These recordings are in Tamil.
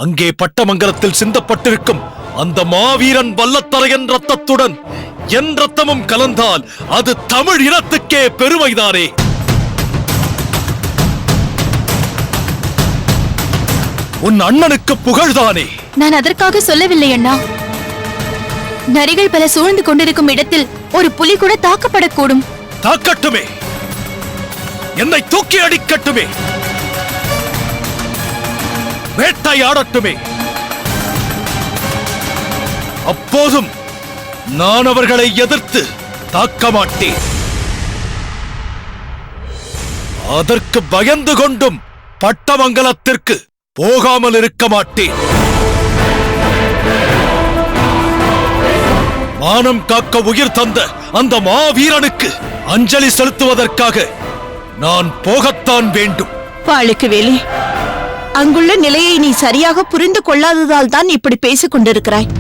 அங்கே பட்டமங்கலத்தில் சிந்தப்பட்டிருக்கும் அந்த மாவீரன் வல்லத்தரையன் ரத்தத்துடன் என் ரத்தமும் கலந்தால் அது தமிழ் இனத்துக்கே பெருமைதானே. உன் அண்ணனுக்கு புகழ்தானே. நான் அதற்காக சொல்லவில்லை அண்ணா. நரிகள் பல சூழ்ந்து கொண்டிருக்கும் இடத்தில் ஒரு புலி கூட தாக்கப்படக்கூடும். தாக்கட்டுமே, என்னை தூக்கி அடிக்கட்டுமே, வேட்டையாடட்டுமே. அப்போதும் நான் அவர்களை எதிர்த்து தாக்க மாட்டேன். அதற்கு பயந்து கொண்டும் பட்டமங்கலத்திற்கு போகாமல் இருக்க மாட்டேன். மானம் காக்க உயிர் தந்த அந்த மாவீரனுக்கு அஞ்சலி செலுத்துவதற்காக நான் போகத்தான் வேண்டும். வாளுக்கு வேலி, அங்குள்ள நிலையை நீ சரியாக புரிந்து கொள்ளாததால் தான் இப்படி பேசிக் கொண்டிருக்கிறாய்.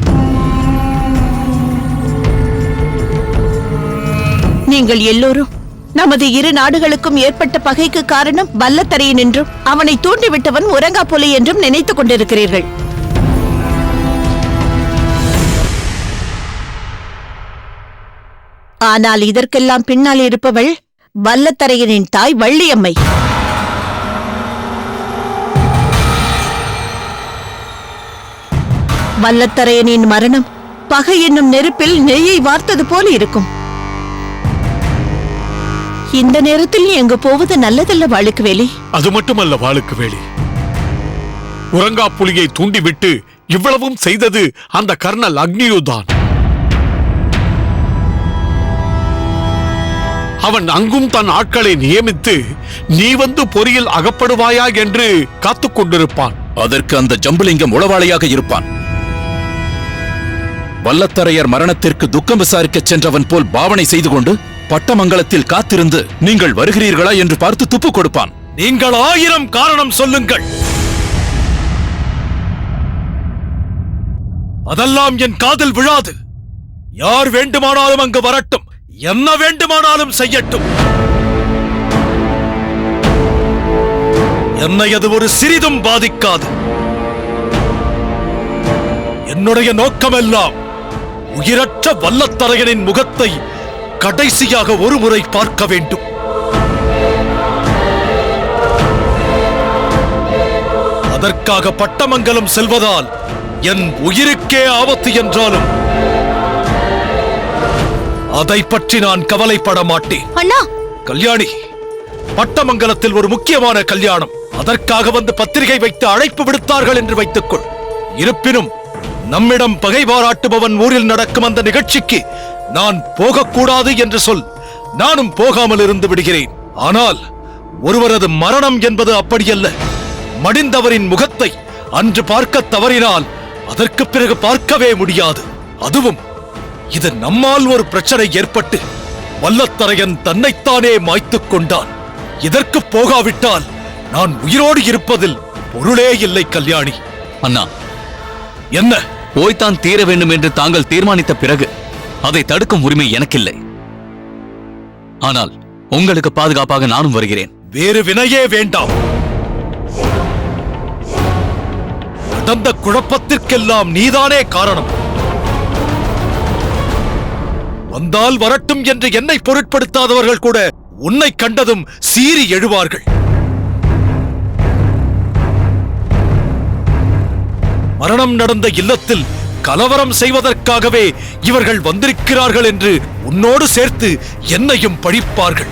நீங்கள் எல்லோரும் நமது இரு நாடுகளுக்கும் ஏற்பட்ட பகைக்கு காரணம் வல்லத்தரையன் என்றும் அவனை தூண்டிவிட்டவன் உரங்காப்புலி என்றும் நினைத்துக் கொண்டிருக்கிறீர்கள். ஆனால் இதற்கெல்லாம் பின்னால் இருப்பவள் வல்லத்தரையனின் தாய் வள்ளியம்மை. வல்லத்தரையனின் மரணம் பகை என்னும் நெருப்பில் நெய்யை வார்த்தது போல இருக்கும். இந்த நேரத்தில் எங்கு போவது நல்லதல்ல வாளுக்குவேலி. அது மட்டுமல்ல வாளுக்குவேலி, உரங்காப்புலியை தூண்டிவிட்டு இவ்வளவும் செய்தது அந்த கர்னல் அக்னியுதான். அவன் அங்கும் தன் ஆட்களை நியமித்து நீ வந்து பொறியில் அகப்படுவாயா என்று காத்துக் கொண்டிருப்பான். அதற்கு அந்த ஜம்புலிங்கம் உளவாளியாக இருப்பான். வல்லத்தரையர் மரணத்திற்கு துக்கம் விசாரிக்கச் சென்றவன் போல் பாவனை செய்து கொண்டு பட்டமங்கலத்தில் காத்திருந்து நீங்கள் வருகிறீர்களா என்று பார்த்து துப்பு கொடுப்பான். நீங்கள் 1000 காரணம் சொல்லுங்கள், அதெல்லாம் என் காதில் விழாது. யார் வேண்டுமானாலும் அங்கு வரட்டும், என்ன வேண்டுமானாலும் செய்யட்டும். என்னை அது ஒரு சிறிதும் பாதிக்காது. என்னுடைய நோக்கமெல்லாம் உயிரற்ற வல்லத்தரையனின் முகத்தை கடைசியாக ஒரு முறை பார்க்க வேண்டும். அதற்காக பட்டமங்கலம் செல்வதால் என் உயிருக்கே ஆபத்து என்றாலும் அதை பற்றி நான் கவலைப்பட மாட்டேன். அண்ணா, கல்யாணி, பட்டமங்கலத்தில் ஒரு முக்கியமான கல்யாணம். அதற்காக வந்து பத்திரிகை வைத்து அழைப்பு விடுத்தார்கள் என்று வைத்துக்கொள். இருப்பினும் நம்மிடம் பகை பாராட்டுபவன் ஊரில் நடக்கும் அந்த நிகழ்ச்சிக்கு நான் போகக்கூடாது என்று சொல். நானும் போகாமல் இருந்து விடுகிறேன். ஆனால் ஒருவரது மரணம் என்பது அப்படியல்ல. மடிந்தவரின் முகத்தை அன்று பார்க்க தவறினால் அதற்கு பிறகு பார்க்கவே முடியாது. அதுவும் இது நம்மால் ஒரு பிரச்சனை ஏற்பட்டு வல்லத்தரையன் தன்னைத்தானே மாய்த்துக் கொண்டான். இதற்கு போகாவிட்டால் நான் உயிரோடு இருப்பதில் பொருளே இல்லை. கல்யாணி. அண்ணா, என்ன? போய்த்தான் தீர வேண்டும் என்று தாங்கள் தீர்மானித்த பிறகு அதை தடுக்கும் உரிமை எனக்கில்லை. ஆனால் உங்களுக்கு பாதுகாப்பாக நானும் வருகிறேன். வேறு வினையே வேண்டாம். நடந்த குழப்பத்திற்கெல்லாம் நீதானே காரணம். வந்தால் வரட்டும் என்று என்னை பொருட்படுத்தாதவர்கள் கூட உன்னை கண்டதும் சீறி எழுவார்கள். மரணம் நடந்த இல்லத்தில் கலவரம் செய்வதற்காகவே இவர்கள் வந்திருக்கிறார்கள் என்று உன்னோடு சேர்த்து என்னையும் பழிப்பார்கள்.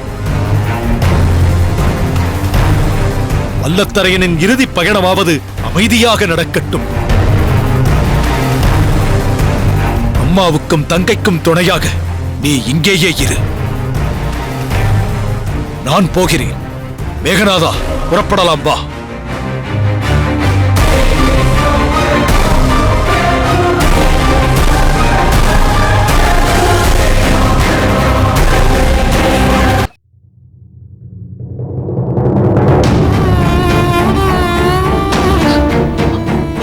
வல்லத்தரையனின் இறுதி பயணமாவது அமைதியாக நடக்கட்டும். அம்மாவுக்கும் தங்கைக்கும் துணையாக நீ இங்கேயே இரு. நான் போகிறேன். மேகநாதா, புறப்படலாம், வா.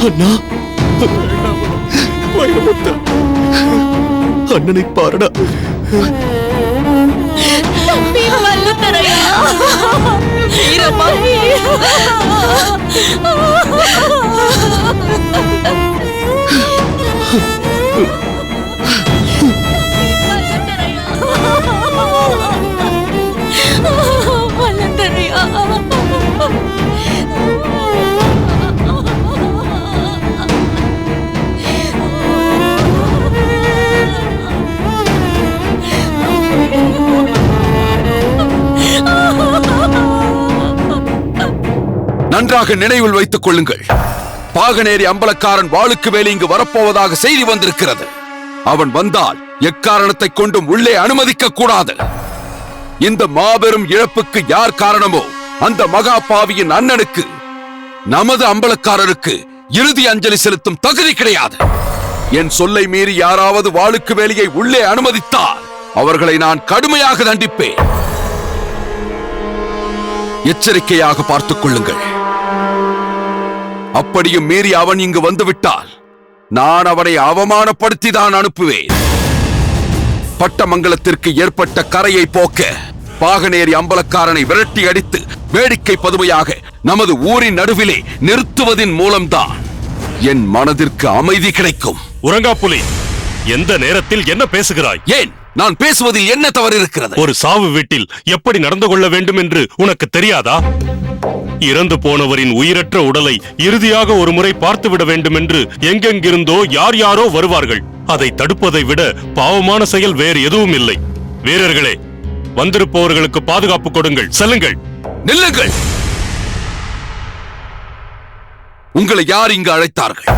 அண்ணா, வைரமுத்து, அண்ணனை பாருடா. வீரம்மா, நன்றாக நினைவில் வைத்துக் கொள்ளுங்கள். பாகனேரி அம்பலக்காரன் வாளுக்கு வேலி இங்கு வரப்போவதாக செய்தி வந்திருக்கிறது. அவன் வந்தால் எக்காரணத்தை கொண்டும் உள்ளே அனுமதிக்க கூடாது. இந்த மாபெரும் இழப்புக்கு யார் காரணமோ அந்த மகா பாவியின் அண்ணனுக்கு நமது அம்பலக்காரருக்கு இறுதி அஞ்சலி செலுத்தும் தகுதி கிடையாது. என் சொல்லை மீறி யாராவது வாளுக்கு வேலியை உள்ளே அனுமதித்தால் அவர்களை நான் கடுமையாக தண்டிப்பேன். எச்சரிக்கையாக பார்த்துக் கொள்ளுங்கள். அப்படியும் மீறி அவன் இங்கு வந்துவிட்டால் நான் அவனை அவமானப்படுத்திதான் அனுப்புவேன். பட்டமங்கலத்திற்கு ஏற்பட்ட கரையை போக்க பாகனேரி அம்பலக்காரனை விரட்டி அடித்து வேடிக்கை பதுமையாக நமது ஊரின் நடுவிலே நிறுத்துவதின் மூலம்தான் என் மனதிற்கு அமைதி கிடைக்கும். உறங்காப்புலி, எந்த நேரத்தில் என்ன பேசுகிறாய்? ஏன் நான் பேசுவதில் என்ன தவறு இருக்கிறது? ஒரு சாவு வீட்டில் எப்படி நடந்து கொள்ள வேண்டும் என்று உனக்கு தெரியாதா? இறந்து போனவரின் உயிரற்ற உடலை இறுதியாக ஒரு முறை பார்த்துவிட வேண்டும் என்று எங்கெங்கிருந்தோ யார் யாரோ வருவார்கள். அதை தடுப்பதை விட பாவமான செயல் வேறு எதுவும் இல்லை. வீரர்களே, வந்திருப்பவர்களுக்கு பாதுகாப்பு கொடுங்கள். செல்லுங்கள். நில்லுங்கள். உங்களை யார் இங்கு அழைத்தார்கள்?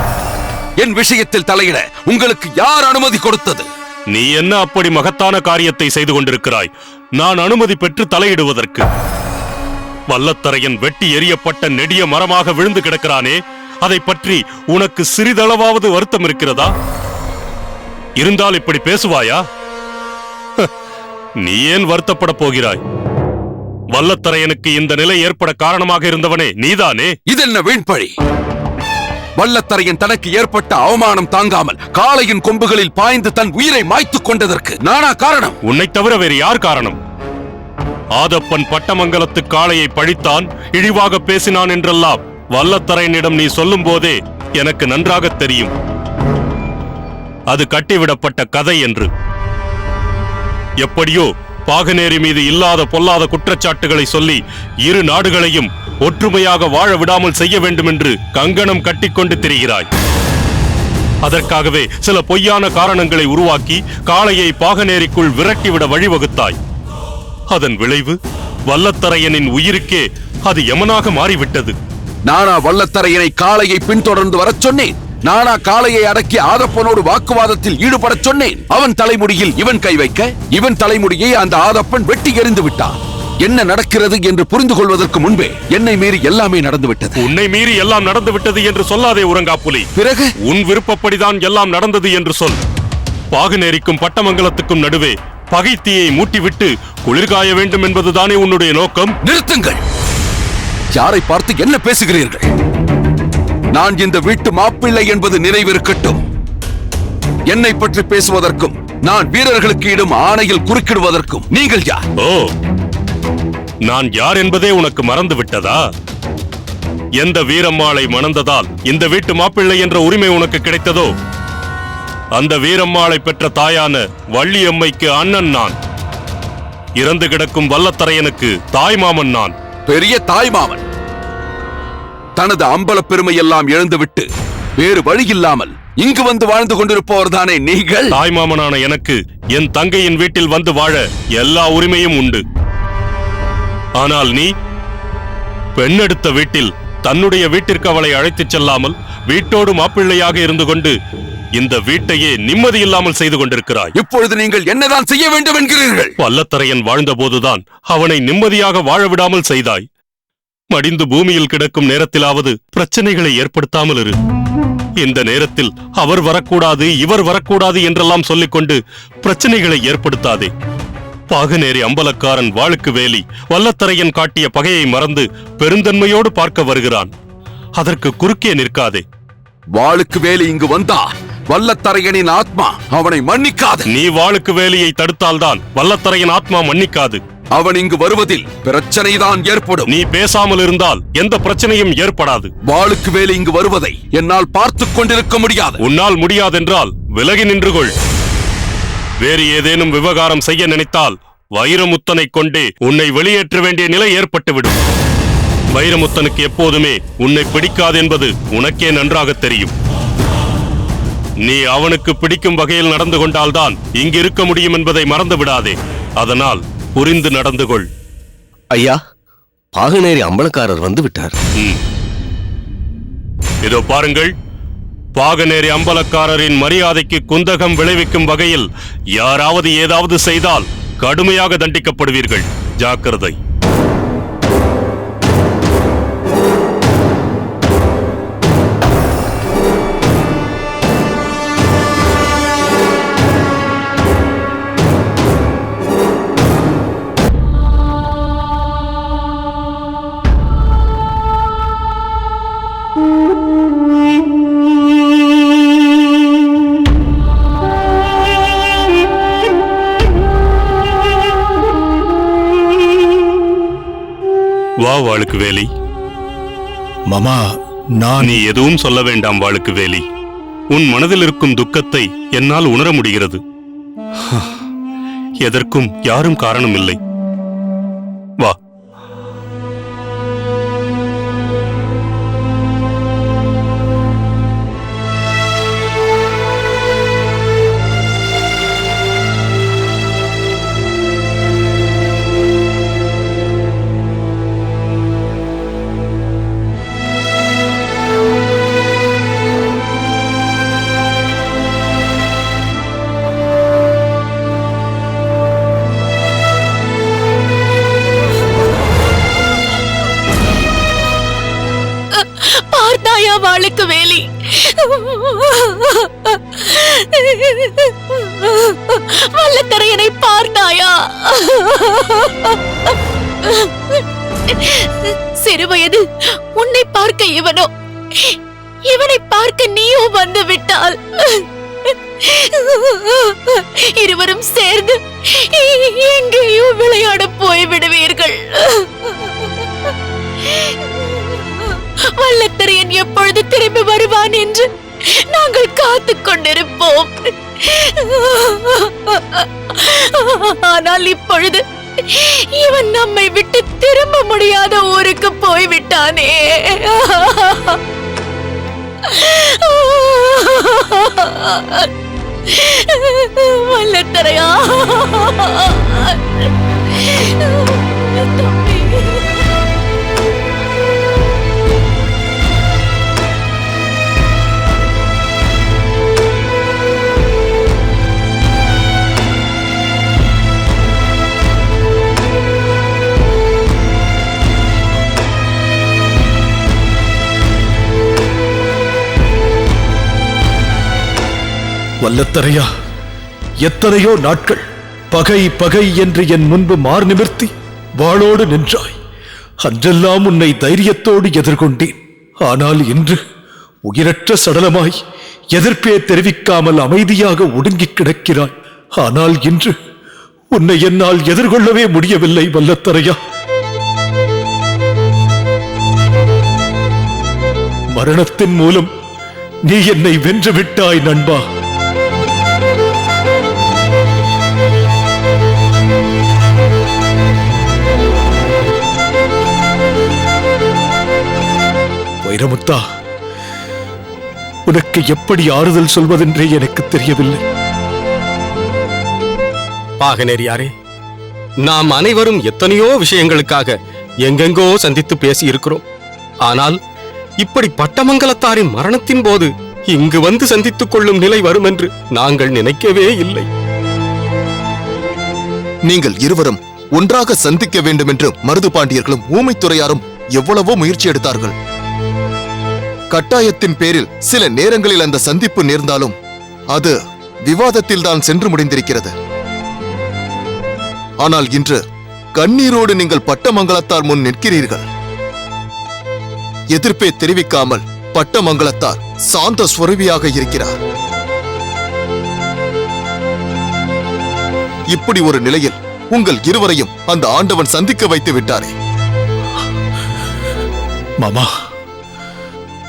என் விஷயத்தில் தலையிட உங்களுக்கு யார் அனுமதி கொடுத்தது? நீ என்ன அப்படி மகத்தான காரியத்தை செய்து கொண்டிருக்கிறாய்? நான் அனுமதி பெற்று தலையிடுவதற்கு? வல்லத்தரையன் வெட்டி எறியப்பட்ட நெடிய மரமாக விழுந்து கிடக்கிறானே, அதை பற்றி உனக்கு சிறிதளவாவது வருத்தம் இருக்கிறதா? இருந்தால் இப்படி பேசுவாயா? நீ ஏன் வருத்தப்பட போகிறாய்? வல்லத்தரையனுக்கு இந்த நிலை ஏற்பட காரணமாக இருந்தவனே நீதானே? இதென்ன வீண்பழி? வல்லத்தரையன் தனக்கு ஏற்பட்ட அவமானம் தாங்காமல் காளையின் கொம்புகளில் பாய்ந்து தன் உயிரை மாய்த்துக் கொண்டதற்கு நானா காரணம்? உன்னை தவிர வேறு யார் காரணம்? ஆதப்பன் பட்டமங்கலத்து காளையை பழித்தான், இழிவாக பேசினான் என்றெல்லாம் வல்லத்தரையனிடம் நீ சொல்லும் போதே எனக்கு நன்றாக தெரியும். அது கட்டிவிடப்பட்ட கதை என்று. எப்படியோ பாகனேரி மீது இல்லாத பொல்லாத குற்றச்சாட்டுகளை சொல்லி இரு நாடுகளையும் ஒற்றுமையாக வாழ விடாமல் செய்ய வேண்டும் என்று கங்கணம் கட்டிக்கொண்டு திரிகிறாய். அதற்காகவே சில பொய்யான காரணங்களை உருவாக்கி காளையை பாகனேரிக்குள் விரட்டிவிட வழிவகுத்தாய். அதன் விளைவு வல்லத்தரையனின் உயிருக்கே அது யமனாக மாறிவிட்டது. நானா வல்லத்தரையனை காளையை பின்தொடர்ந்து வரச் சொன்னேன்? நானா காளையை அடக்கி ஆதப்பனோடு வாக்குவாதத்தில் ஈடுபடச் சொன்னேன்? அவன் தலைமுடியில் இவன் கை வைக்க, இவன் தலைமுடியை அந்த ஆதப்பன் வெட்டி எறிந்து விட்டான். என்ன நடக்கிறது என்று புரிந்து கொள்வதற்கு முன்பே என்னை மீறி எல்லாமே நடந்துவிட்டது. உன்னை மீறி எல்லாம் நடந்து விட்டது என்று சொல்லாதே உறங்காப்புலி. பிறகு உன் விருப்பப்படிதான் எல்லாம் நடந்தது என்று சொல். பாகனேரிக்கும் பட்டமங்கலத்துக்கும் நடுவே பகைத்தீயை மூட்டிவிட்டு குளிர்காய வேண்டும் என்பதுதானே உன்னுடைய நோக்கம்? நிறுத்துங்கள். யாரை பார்த்து என்ன பேசுகிறீர்கள்? நான் இந்த வீட்டு மாப்பிள்ளை என்பது நினைவிருக்கட்டும். என்னை பற்றி பேசுவதற்கும் நான் வீரர்களுக்கு இடும் ஆணையில் குறுக்கிடுவதற்கும் நீங்கள் யார்? ஓ, நான் யார் என்பதே உனக்கு மறந்து விட்டதா? எந்த வீரம்மாளை மணந்ததால் இந்த வீட்டு மாப்பிள்ளை என்ற உரிமை உனக்கு கிடைத்ததோ அந்த வீரம்மாளை பெற்ற தாயான வள்ளியம்மைக்கு அண்ணன் நான். இறந்து கிடக்கும் வல்லத்தரையனுக்கு தாய்மாமன் நான். பெரிய தாய்மாமன் தனது அம்பல பெருமை எல்லாம் இழந்துவிட்டு வேறு வழி இல்லாமல் இங்கு வந்து வாழ்ந்து கொண்டிருப்பவர் தானே நீங்கள்? தாய்மாமனான எனக்கு என் தங்கையின் வீட்டில் வந்து வாழ எல்லா உரிமையும் உண்டு. ஆனால் நீ பெண்ணெடுத்த வீட்டில் தன்னுடைய வீட்டிற்கு அவளை அழைத்துச் செல்லாமல் வீட்டோடு மாப்பிள்ளையாக இருந்து கொண்டு இந்த வீட்டையே நிம்மதி இல்லாமல் செய்து கொண்டிருக்கிறாய். இப்பொழுது நீங்கள் என்னதான் செய்ய வேண்டும் என்கிறீர்கள்? வல்லத்தரையன் வாழ்ந்தபோதுதான் அவனை நிம்மதியாக வாழ விடாமல் செய்தாய். மடிந்து பூமியில் கிடக்கும் நேரத்திலாவது பிரச்சனைகளை ஏற்படுத்தாமல் இரு. இந்த நேரத்தில் அவர் வரக்கூடாது, இவர் வரக்கூடாது என்றெல்லாம் சொல்லிக்கொண்டு பிரச்சனைகளை ஏற்படுத்தாதே. பாகனேரி அம்பலக்காரன் வாளுக்கு வேலி வல்லத்தரையன் காட்டிய பகையை மறந்து பெருந்தன்மையோடு பார்க்க வருகிறான். அதற்கு குறுக்கே நிற்காதே. வாளுக்கு வேலி இங்கு வந்தா வல்லத்தரையனின் ஆத்மா அவனை மன்னிக்காது. நீ வாளுக்கு வேலியை தடுத்தால்தான் வல்லத்தரையன் ஆத்மா மன்னிக்காது. அவன் இங்கு வருவதில் பிரச்சனைதான் ஏற்படும். நீ பேசாமல் இருந்தால் எந்த பிரச்சனையும் ஏற்படாது. வாளுக்கு வேலி இங்கு வருவதை என்னால் பார்த்துக் கொண்டிருக்க முடியாது. உன்னால் முடியாதென்றால் விலகி நின்று கொள். வேறு ஏதேனும் விவகாரம் செய்ய நினைத்தால் வைரமுத்தனை கொண்டே உன்னை வெளியேற்ற வேண்டிய நிலை ஏற்பட்டுவிடும். வைரமுத்தனுக்கு எப்போதுமே உன்னை பிடிக்காது என்பது உனக்கே நன்றாக தெரியும். நீ அவனுக்கு பிடிக்கும் வகையில் நடந்து கொண்டால்தான் இங்கு இருக்க முடியும் என்பதை மறந்து விடாதே. அதனால் புரிந்து நடந்து கொள். ஐயா, பாகனேரி அம்பலக்காரர் வந்து விட்டார். இதோ பாருங்கள், பாகனேரி அம்பலக்காரரின் மரியாதைக்கு குந்தகம் விளைவிக்கும் வகையில் யாராவது ஏதாவது செய்தால் கடுமையாக தண்டிக்கப்படுவீர்கள். ஜாக்கிரதை. வா வாளுக்கு வேலி. மாமா, நீ எதுவும் சொல்ல வேண்டாம் வாளுக்கு வேலி. உன் மனதில் இருக்கும் துக்கத்தை என்னால் உணர முடிகிறது. எதற்கும் யாரும் காரணம் இல்லை. வா. பார்த்தாயா வாளுக்கு வேலி? வல்லத்தரையனை பார்த்தாயா? சிறுவயது உன்னை பார்க்க இவனோ, இவனை பார்க்க நீயோ வந்து விட்டால் இருவரும் சேர்ந்து எங்கேயோ விளையாட போய்விடுவீர்கள். வல்லத்தரையன் எப்பொழுது திரும்பி வருவான் என்று நாங்கள் காத்துக் கொண்டிருப்போம். ஆனால் இப்பொழுது இவன் நம்மை விட்டு திரும்ப முடியாத ஊருக்கு போய்விட்டானே. வல்லத்தரையா, வல்லத்தரையா, எத்தனையோ நாட்கள் பகை பகை என்று என் முன்பு மார் நிமிர்த்தி வாளோடு நின்றாய். அன்றெல்லாம் உன்னை தைரியத்தோடு எதிர்கொண்டேன். ஆனால் இன்று உயிரற்ற சடலமாய் எதிர்ப்பே தெரிவிக்காமல் அமைதியாக ஒடுங்கிக் கிடக்கிறாய். ஆனால் இன்று உன்னை என்னால் எதிர்கொள்ளவே முடியவில்லை வல்லத்தரையா. மரணத்தின் மூலம் நீ என்னை வென்று விட்டாய் நண்பா. வைரமுத்தா, உனக்கு எப்படி ஆறுதல் சொல்வதென்றே எனக்கு தெரியவில்லை. பாகனேரியாரே, நாம் அனைவரும் எத்தனையோ விஷயங்களுக்காக எங்கெங்கோ சந்தித்து பேசி இருக்கிறோம். ஆனால் இப்படி பட்டமங்கலத்தாரின் மரணத்தின் போது இங்கு வந்து சந்தித்துக் கொள்ளும் நிலை வரும் என்று நாங்கள் நினைக்கவே இல்லை. நீங்கள் இருவரும் ஒன்றாக சந்திக்க வேண்டும் என்று மருது பாண்டியர்களும் ஊமைத்துறையாரும் எவ்வளவோ முயற்சி எடுத்தார்கள். கட்டாயத்தின் பேரில் சில நேரங்களில் அந்த சந்திப்பு நேர்ந்தாலும் அது விவாதத்தில் தான் சென்று முடிந்திருக்கிறது. ஆனால் இன்று கண்ணீரோடு நீங்கள் பட்டமங்கலத்தார் முன் நிற்கிறீர்கள். எதிர்ப்பே தெரிவிக்காமல் பட்டமங்கலத்தார் சாந்த ஸ்வரூபியாக இருக்கிறார். இப்படி ஒரு நிலையில் உங்கள் இருவரையும் அந்த ஆண்டவன் சந்திக்க வைத்து விட்டாரே. மாமா,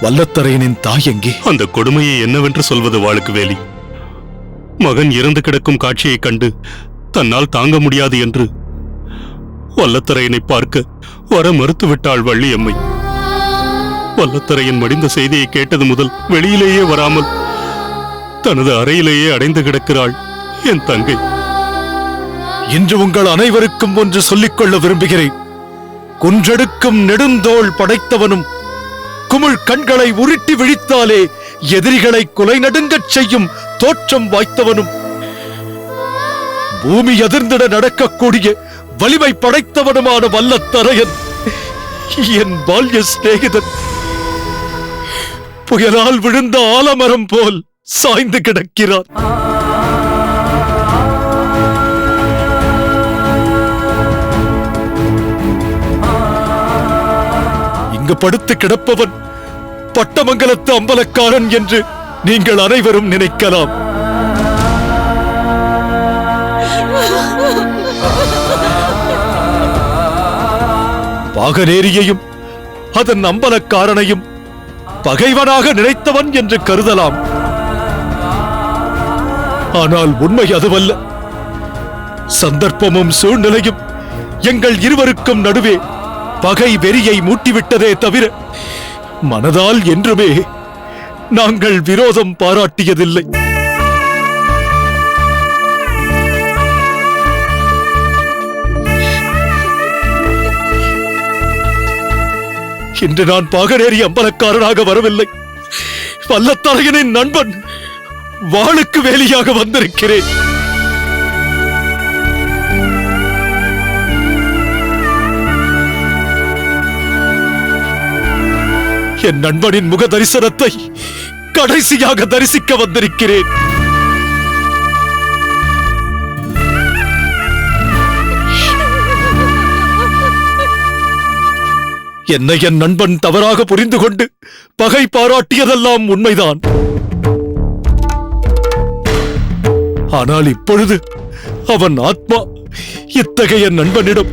வல்லத்தரையனின் தாய் எங்கே? அந்த கொடுமையை என்னவென்று சொல்வது வாளுக்கு வேலி? மகன் இறந்து கிடக்கும் காட்சியைக் கண்டு தன்னால் தாங்க முடியாது என்று வல்லத்தரையனை பார்க்க வர மறுத்துவிட்டாள் வள்ளியம்மை. வல்லத்தரையன் மடிந்த செய்தியை கேட்டது முதல் வெளியிலேயே வராமல் தனது அறையிலேயே அடைந்து கிடக்கிறாள் என் தங்கை. இன்று உங்கள் அனைவருக்கும் ஒன்று சொல்லிக்கொள்ள விரும்புகிறேன். குன்றெடுக்கும் நெடுந்தோள் படைத்தவனும் குமிழ் கண்களை உருட்டி விழித்தாலே எதிரிகளை குலை நடுங்கச் செய்யும் தோற்றம் வாய்த்தவனும் பூமி எதிர்ந்திட நடக்கக்கூடிய வலிமை படைத்தவனுமான வல்லத்தரையன் என் பால்ய சிநேகிதன் புயலால் விழுந்த ஆலமரம் போல் சாய்ந்து கிடக்கிறார். இங்கு படுத்து கிடப்பவன் பட்டமங்கலத்து அம்பலக்காரன் என்று நீங்கள் அனைவரும் நினைக்கலாம். பாகநேரியையும் அதன் அம்பலக்காரனையும் பகைவனாக நினைத்தவன் என்று கருதலாம். ஆனால் உண்மை அதுவல்ல. சந்தர்ப்பமும் சூழ்நிலையும் எங்கள் இருவருக்கும் நடுவே பகை வெறியை மூட்டிவிட்டதே தவிர மனதால் என்றுமே நாங்கள் விரோதம் பாராட்டியதில்லை. இன்று நான் பாகநேரி அம்பலக்காரனாக வரவில்லை, வல்லத்தரையனின் நண்பன் வாளுக்கு வேலியாக வந்திருக்கிறேன். என் நண்பனின் முக தரிசனத்தை கடைசியாக தரிசிக்க வந்திருக்கிறேன். என்னை என் நண்பன் தவறாக புரிந்து கொண்டு பகை பாராட்டியதெல்லாம் உண்மைதான். ஆனால் இப்பொழுது அவன் ஆத்மா இத்தகைய நண்பனிடம்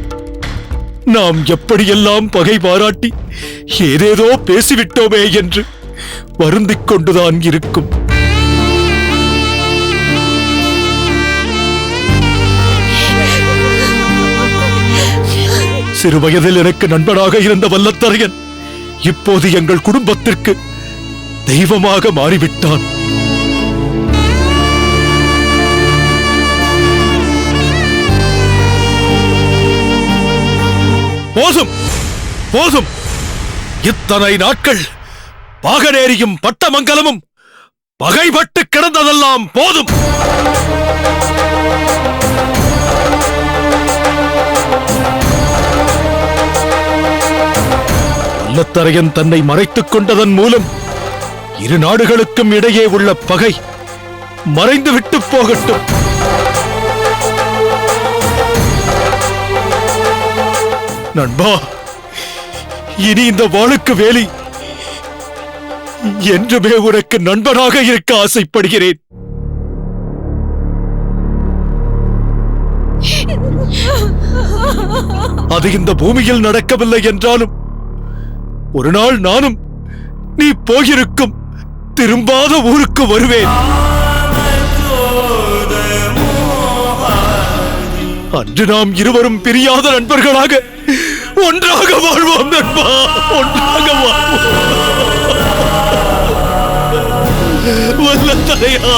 நாம் எப்படியெல்லாம் பகை பாராட்டி ஏதேதோ பேசிவிட்டோமே என்று வருந்திக் கொண்டுதான் இருக்கும். சிறுவயதில் எனக்கு நண்பனாக இருந்த வல்லத்தரையன் இப்போது எங்கள் குடும்பத்திற்கு தெய்வமாக மாறிவிட்டான். போதும் போதும், இத்தனை நாட்கள் பாகநேரியும் பட்டமங்கலமும் பகைப்பட்டு கிடந்ததெல்லாம் போதும். வல்லத்தரையன் தன்னை மறைத்துக் கொண்டதன் மூலம் இரு நாடுகளுக்கும் இடையே உள்ள பகை மறைந்துவிட்டு போகட்டும். நண்பா, இனி இந்த வாளுக்கு வேலி என்றுமே உனக்கு நண்பனாக இருக்க ஆசைப்படுகிறேன். அது இந்த பூமியில் நடக்கவில்லை என்றாலும் ஒரு நாள் நானும் நீ போயிருக்கும் திரும்பாத ஊருக்கு வருவேன். அன்று நாம் இருவரும் பிரியாத நண்பர்களாக ஒன்றாக வாழ்வோம் நண்பா, ஒன்றாக வாழ்வோம். வல்லத்தரையா,